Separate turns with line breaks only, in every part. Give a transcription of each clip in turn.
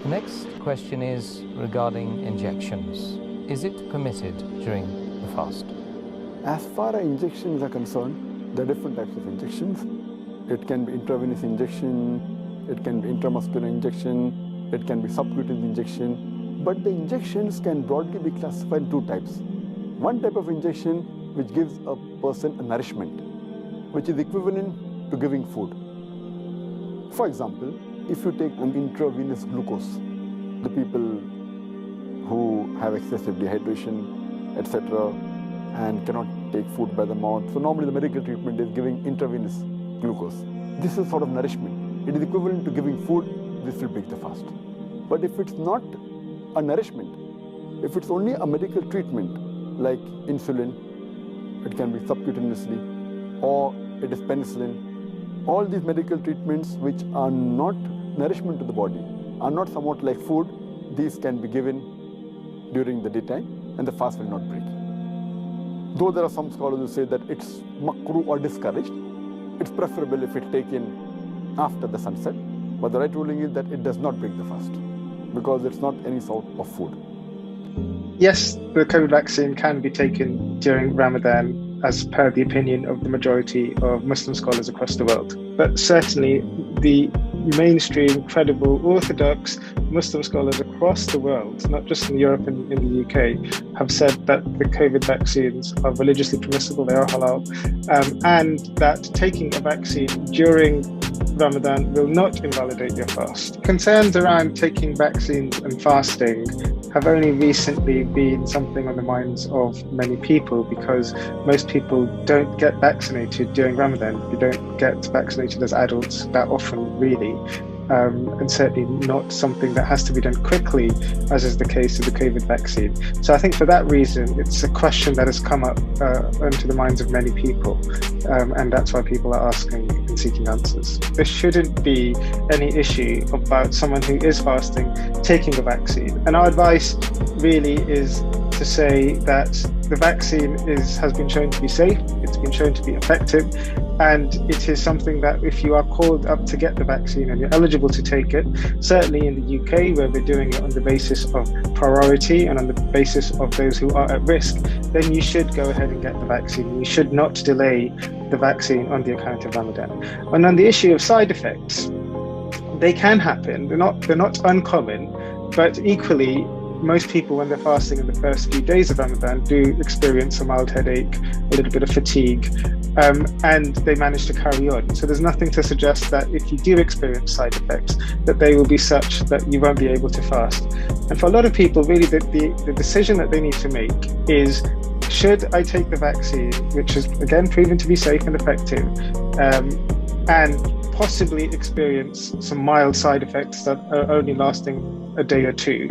The next question is regarding injections. Is it permitted during the fast?
As far as injections are concerned, there are different types of injections. It can be intravenous injection, it can be intramuscular injection, it can be subcutaneous injection. But the injections can broadly be classified in two types. One type of injection which gives a person a nourishment, which is equivalent to giving food. For example, if you take an intravenous glucose, the people who have excessive dehydration, etc., and cannot take food by the mouth. So normally the medical treatment is giving intravenous glucose. This is sort of nourishment. It is equivalent to giving food. This will break the fast. But if it's not a nourishment, if it's only a medical treatment like insulin, it can be subcutaneously, or it is penicillin. All these medical treatments which are not nourishment to the body, are not somewhat like food, these can be given during the daytime and the fast will not break. Though there are some scholars who say that it's makruh or discouraged, it's preferable if it's taken after the sunset. But the right ruling is that it does not break the fast because it's not any sort of food.
Yes, the COVID vaccine can be taken during Ramadan as per the opinion of the majority of Muslim scholars across the world. But certainly the mainstream, credible, orthodox Muslim scholars across the world, not just in Europe and in the UK, have said that the COVID vaccines are religiously permissible, they are halal, and that taking a vaccine during Ramadan will not invalidate your fast. Concerns around taking vaccines and fasting have only recently been something on the minds of many people because most people don't get vaccinated during Ramadan. You don't get vaccinated as adults that often, really, and certainly not something that has to be done quickly, as is the case with the COVID vaccine. So I think for that reason, it's a question that has come up into the minds of many people, and that's why people are asking and seeking answers. There shouldn't be any issue about someone who is fasting taking a vaccine. And our advice really is to say that the vaccine has been shown to be safe, it's been shown to be effective, and it is something that if you are called up to get the vaccine and you're eligible to take it, certainly in the UK where we're doing it on the basis of priority and on the basis of those who are at risk, then you should go ahead and get the vaccine. You should not delay the vaccine on the account of Ramadan. And on the issue of side effects, they can happen, they're not uncommon, but equally most people when they're fasting in the first few days of Ramadan do experience a mild headache, a little bit of fatigue, and they manage to carry on. So there's nothing to suggest that if you do experience side effects, that they will be such that you won't be able to fast. And for a lot of people, really the decision that they need to make is, should I take the vaccine, which is again proven to be safe and effective, and possibly experience some mild side effects that are only lasting a day or two?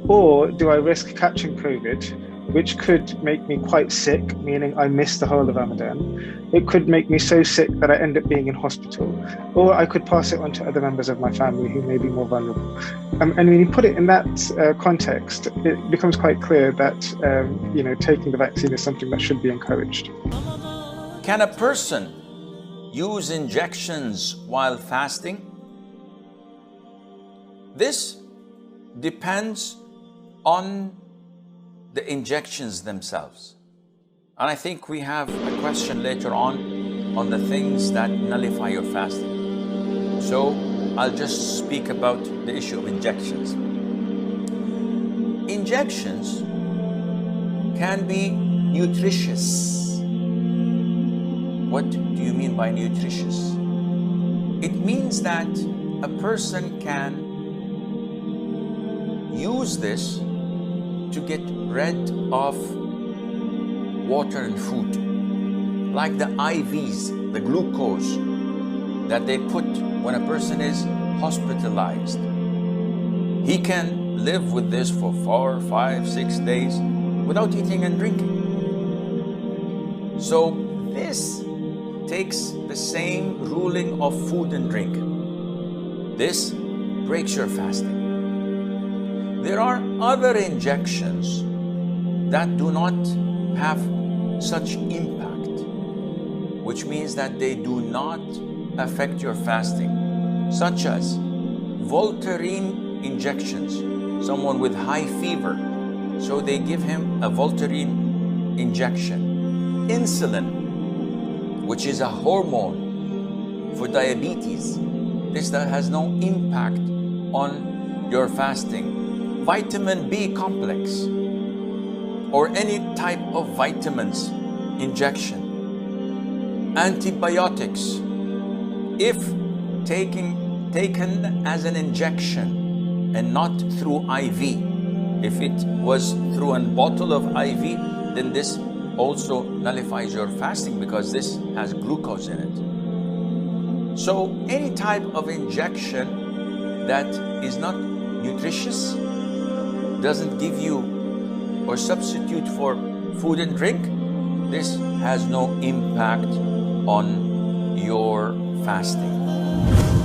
Or do I risk catching COVID, which could make me quite sick, meaning I miss the whole of Ramadan? It could make me so sick that I end up being in hospital. Or I could pass it on to other members of my family who may be more vulnerable. And when you put it in that context, it becomes quite clear that taking the vaccine is something that should be encouraged.
Can a person use injections while fasting? This depends on the injections themselves. And I think we have a question later on the things that nullify your fasting. So I'll just speak about the issue of injections. Injections can be nutritious. What do you mean by nutritious? It means that a person can use this to get rid of water and food, like the IVs, the glucose that they put when a person is hospitalized. He can live with this for 4, 5, 6 days without eating and drinking. So this takes the same ruling of food and drink. This breaks your fasting. There are other injections that do not have such impact, which means that they do not affect your fasting, such as Voltaren injections, someone with high fever, so they give him a Voltaren injection. Insulin, which is a hormone for diabetes, this has no impact on your fasting. Vitamin B complex or any type of vitamins injection. Antibiotics, if taken as an injection and not through IV. If it was through a bottle of IV, then this also nullifies your fasting because this has glucose in it. So any type of injection that is not nutritious, doesn't give you or substitute for food and drink, this has no impact on your fasting.